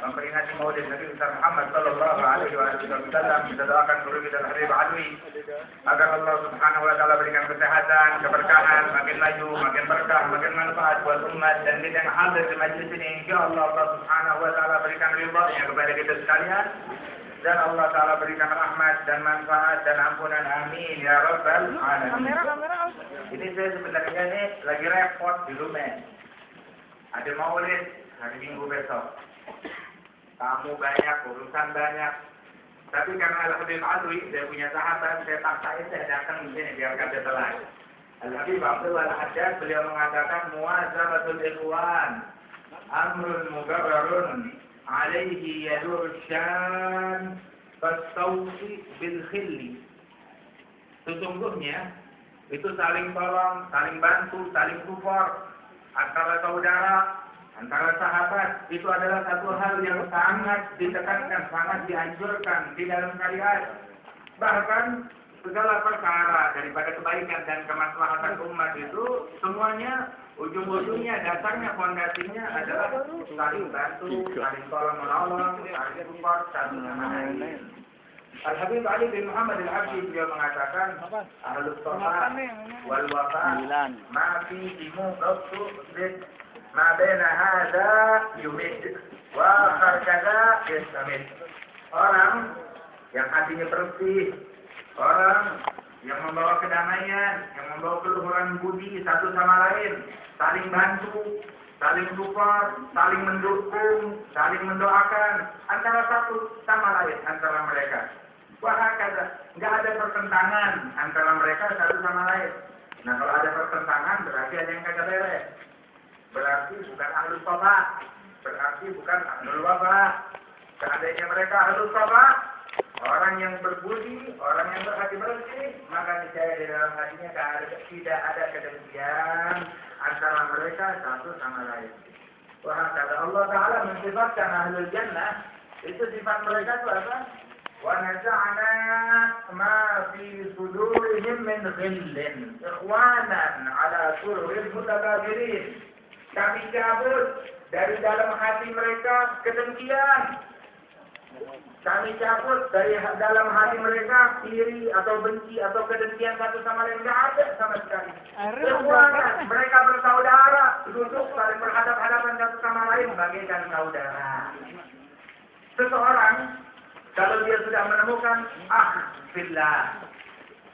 memperingati Maulid Nabi besar Muhammad sallallahu alaihi wasallam. Kita doakan guru kita Habib Alwi agar Allah Subhanahu wa taala berikan kesehatan, keberkahan, makin maju, makin berkah, makin manfaat buat umat dan kita yang hadir di majelis ini. Insyaallah Allah Subhanahu wa taala berikan ridha-Nya kepada kita sekalian. Dan Allah Ta'ala berikan rahmat dan manfaat dan ampunan. Amin. Ya Rabbal Alamin. Kamera. Ini saya sebenarnya nih lagi repot di rumah. Ada maulid hari Minggu besok. Tamu banyak, urusan banyak. Tapi karena Al-Habib Alwi, saya punya sahabat, saya paksain saya datang di sini biar kata telat. Al-Habib Abdul Al-Haddad, beliau mengatakan muazabatul ikhwan amrun mugarrarun alaihi yadur syan fastawsi bil khilli. Sesungguhnya itu saling tolong, saling bantu, saling support antara saudara, antara sahabat, itu adalah satu hal yang sangat ditekankan, sangat dianjurkan di dalam syariat. Bahkan segala perkara daripada kebaikan dan kemaslahatan umat itu semuanya ujung-ujungnya, dasarnya, fondasinya adalah saling bantu, saling tolong menolong, saling support, saling mengenai. Al-Habib Ali bin Muhammad Al-Abdi beliau mengatakan ahlus shafa wal wafa ma fi dimu qattu ma baina hadza yumid wa hakadha yastamid. Orang yang hatinya bersih, orang yang membawa kedamaian, yang membawa keluhuran budi satu sama lain, saling bantu, saling support, saling mendukung, saling mendoakan antara satu sama lain antara mereka. Wah, nggak ada pertentangan antara mereka satu sama lain. Nah, kalau ada pertentangan berarti ada yang kagak beres. Berarti bukan ahlus shafa, berarti bukan ahlul wafa. Seandainya mereka ahlus shafa, orang yang berbudi, orang yang berhati bersih, maka niscaya di dalam hatinya tidak ada kedengkian antara mereka satu sama lain. Wah, kata Allah Ta'ala mensifatkan ahlul jannah, itu sifat mereka itu apa? Wa naza'na ma fi sudurihim min ghillin ikhwanan ala sururin mutakabirin. Kami cabut dari dalam hati mereka kedengkian. Kami cabut dari dalam hati mereka iri atau benci atau kedengkian satu sama lain. Tidak ada sama sekali. Ikhwanan, mereka bersaudara, duduk saling berhadap-hadapan satu sama lain bagaikan saudara. Seseorang kalau dia sudah menemukan fillah,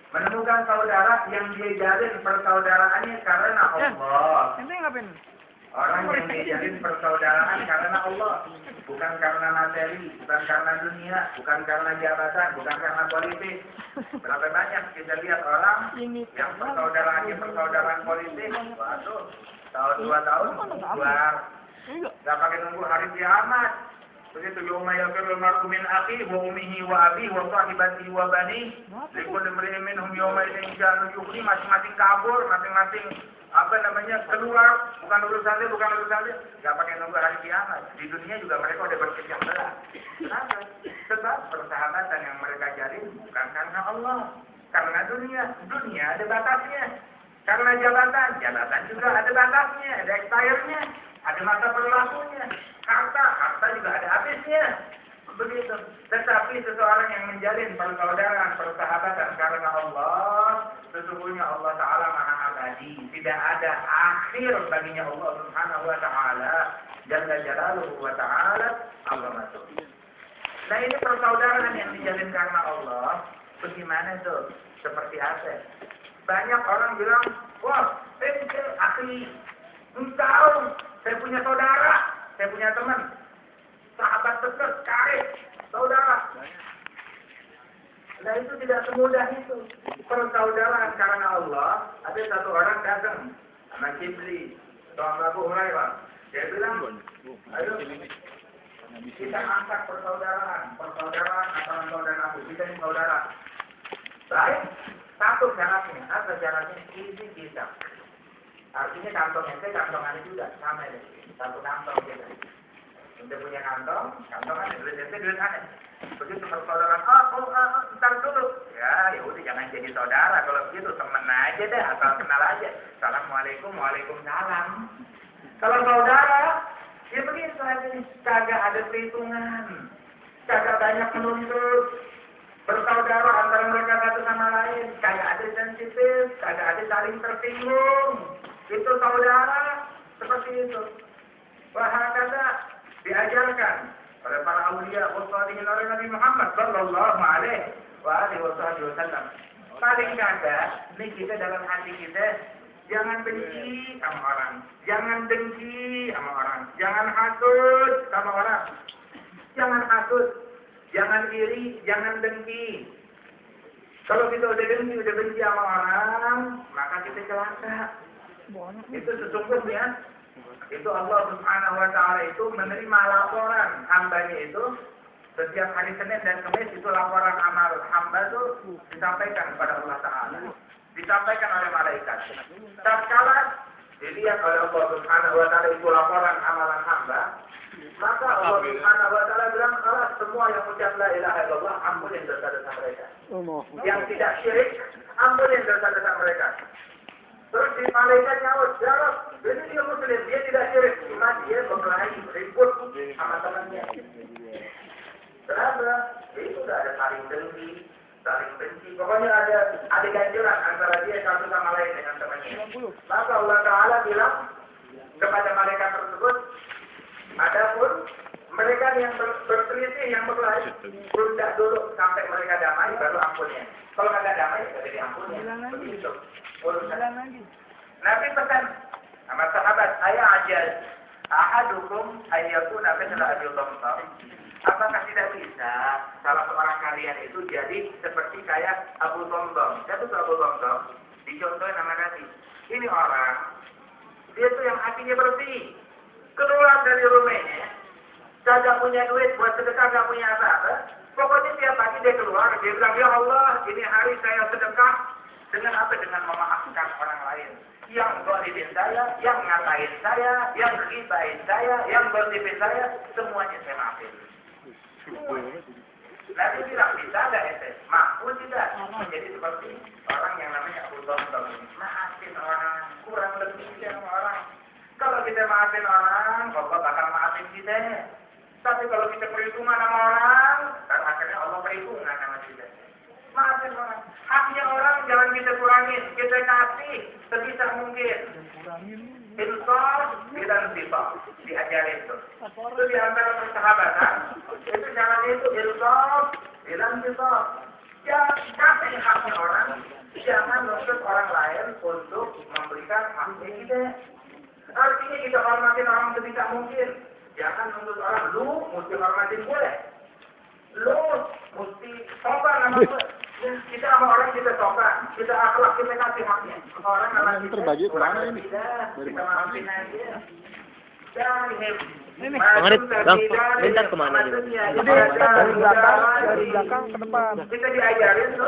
menemukan saudara yang dia jalin persaudaraannya karena Allah. Orang yang dijalin persaudaraan karena Allah, bukan karena materi, bukan karena dunia, bukan karena jabatan, bukan karena politik. Berapa banyak kita lihat orang yang persaudaraannya persaudaraan politik, waduh, tahun 2 tahun keluar, nggak pakai nunggu hari kiamat. Begitu yauma yafirul mar'u min akhihi wa ummihi wa abihi wa sahibatihi wa banihi likulli imri'in minhum yawma idzin sha'nun yughni, masing-masing kabur, masing-masing keluar, bukan urusan dia, nggak pakai nunggu hari kiamat. Di dunia juga mereka udah berpecah belah. Kenapa? Sebab persahabatan yang mereka jalin bukan karena Allah, karena dunia ada batasnya. Karena jabatan juga ada batasnya, ada expirednya, ada masa berlakunya. Harta juga ada habisnya. Begitu. Tetapi seseorang yang menjalin persaudaraan, persahabatan karena Allah, sesungguhnya Allah Ta'ala Maha Abadi. Tidak ada akhir baginya Allah Subhanahu wa Ta'ala. Jalla Jalaluhu wa Ta'ala Allah masuk. Nah, ini persaudaraan yang dijalin karena Allah. Bagaimana tuh? Seperti apa? Banyak orang bilang, wah, saya akhi, tahu, saya punya saudara, saya punya teman, sahabat dekat, karib, saudara. Nah, itu tidak semudah itu. Persaudaraan karena Allah, ada satu orang datang sama Kibli, sama Abu Hurairah. Dia bilang, ayo kita angkat persaudaraan antara saudara Abu, kita ini saudara. Baik, satu syaratnya, apa syaratnya? Isi kita. Artinya kantongnya, kantongannya juga sama ya, satu kantong kita. Kita punya kantongan, duit aneh. Begitu persaudaraan, ntar dulu. Ya udah jangan jadi saudara, kalau begitu temen aja deh, asal kenal aja. Assalamualaikum, waalaikumsalam. Kalau saudara, Ya begitu aja nih, kagak ada perhitungan, kagak banyak menuntut, bersaudara antara mereka satu sama lain, kagak ada sensitif, kagak ada saling tersinggung. Itu saudara seperti itu. Wahakata diajarkan oleh para aulia wassalihin oleh Nabi Muhammad sallallahu alaihi wasallam. Paling kagak, nih kita dalam hati kita jangan benci sama orang, jangan dengki sama orang, jangan hasud sama orang, jangan hasud, jangan iri, jangan dengki. Kalau kita udah dengki, udah benci sama orang, maka kita celaka. Itu sesungguhnya, itu Allah Subhanahu wa Ta'ala itu menerima laporan hambanya itu setiap hari Senin dan Kamis. Itu laporan amal hamba itu disampaikan kepada Allah Ta'ala, disampaikan oleh malaikat. Tatkala dilihat oleh Allah Subhanahu wa Ta'ala itu laporan amalan hamba, maka Allah Subhanahu wa Ta'ala bilang, kalau semua yang ucap la ilaha illallah, ampunin dosa-dosa mereka. Yang tidak syirik, ampunin dosa-dosa mereka. Terus di malaikat nyaut, jawab, jadi dia muslim, dia tidak syirik, cuma dia berkelahi, ribut sama temannya. Kenapa? Itu sudah ada saling dengki, saling benci. Pokoknya ada ganjaran antara dia satu sama lain dengan temannya. Maka Allah Ta'ala bilang kepada malaikat tersebut, adapun mereka yang berselisih, yang berkelahi, tunda dulu sampai mereka damai, baru ampunnya. Kalau nggak damai, nggak jadi ampunnya. Begitu. Nabi pesan sama sahabat, saya ajal ahadukum ayyakuna mithla Abi Dhamdam. Apakah tidak bisa salah seorang kalian itu jadi seperti kayak Abu Dhamdam? Siapa tuh Abu Dhamdam? Dicontohin nama Nabi. Ini orang, dia tuh yang hatinya bersih, keluar dari rumahnya, kagak punya duit buat sedekah, kagak punya apa-apa. Pokoknya tiap pagi dia keluar, dia bilang, ya Allah, ini hari saya sedekah. Dengan apa? Dengan memaafkan orang lain. Yang zalimin saya, yang ngatain saya, yang ribain saya, yang bertipin saya, semuanya saya maafin. Nabi bilang, bisa nggak ente? Mampu tidak menjadi seperti orang yang namanya Abu Dhamdam. Maafin orang, kurang lebih sama orang. Kalau kita maafin orang, Allah bakal maafin kita. Tapi kalau kita perhitungan sama orang, dan akhirnya Allah perhitungan sama kita. Maafin orang. Haknya orang jangan kita kurangin, kita kasih sebisa mungkin. Insaf dan sifat diajarin itu. Itu di antara persahabatan. Itu caranya itu insaf dan sifat. Jangan kasih haknya orang, jangan menuntut orang lain untuk memberikan haknya kita. Artinya kita hormatin orang sebisa mungkin. Jangan menuntut orang, lu mesti hormatin gue. Lu mesti sopan sama gue. Kita sama orang kita sopan, kita akhlak, kita kasih haknya. Orang sama kita terbagi kemana ini? Kita maafin aja. Jangan Ini Bang, minta kemana ini? Dari belakang ke depan. Kita diajarin tuh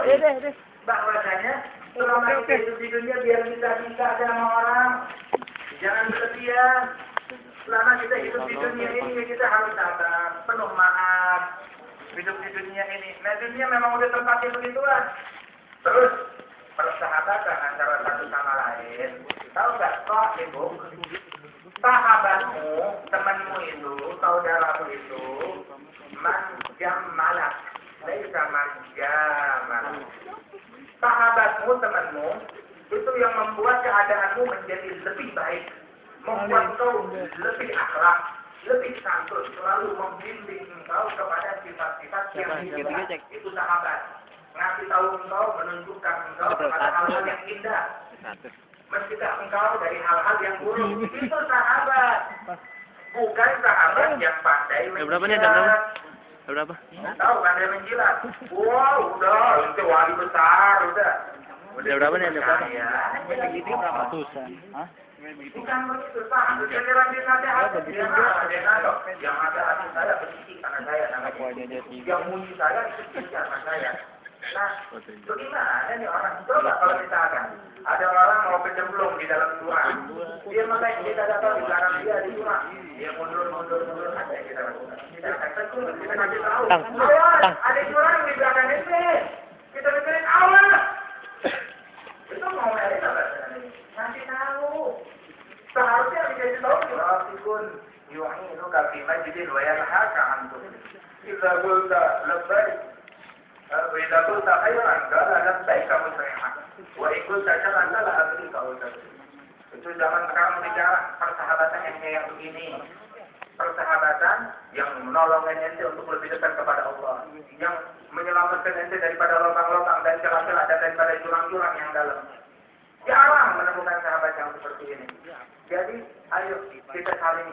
bahwasanya selama kita hidup di dunia biar kita bisa sama orang, jangan berlebihan. Selama kita hidup di dunia ini kita harus sabar, penuh maaf. Hidup di dunia ini. Nah, dunia memang udah tempatnya begituan. Terus persahabatan antara satu sama lain. Tahu nggak kok ibu? Sahabatmu, temanmu itu, saudaramu itu, manjam malak. Laisa manjam malak. Sahabatmu, temanmu, itu yang membuat keadaanmu menjadi lebih baik, membuat kau lebih akhlak, lebih santun, selalu membimbing engkau kepada sifat-sifat yang indah. Itu sahabat. Ngasih tahu engkau, menunjukkan engkau kepada hal-hal yang indah. Mencegah engkau dari hal-hal yang buruk. Itu sahabat. Bukan sahabat yang pandai menjilat. Berapa nih? Ada berapa? Tahu pandai menjilat. Wow, udah, itu wali besar, udah. Udah berapa nih? Ada berapa? Ini berapa? Ratusan. Hah? bukan begitu, Pak. Giliran dinasehati, dia nggak ada ngadok. Yang ada hati saya benci karena saya namanya. Yang muji saya itu benci karena saya. Nah, bagaimana nih orang? Coba kalau misalkan ada orang mau kecemplung di dalam jurang, dia makanya kita dapat di belakang dia di jurang, dia mundur aja kita lakukan. Kita kasih tahu. Awas, ada jurang di belakang ini. Kita pikirin awas. Itu mau melek apa? Ngasih tahu. Seharusnya dikasih tahu juga. Sikun, yuangin Maka antum idza qulta labbaik wa idza qulta khairan qala labbaik musliman. Wa in qulta sharran la adrika wa itu zaman sekarang bicara persahabatan yang kayak begini. Persahabatan yang menolong ente untuk lebih dekat kepada Allah, yang menyelamatkan ente daripada lubang-lubang dan celah-celah dan daripada jurang-jurang yang dalam. Jarang menemukan sahabat yang seperti ini. Jadi, ayo kita saling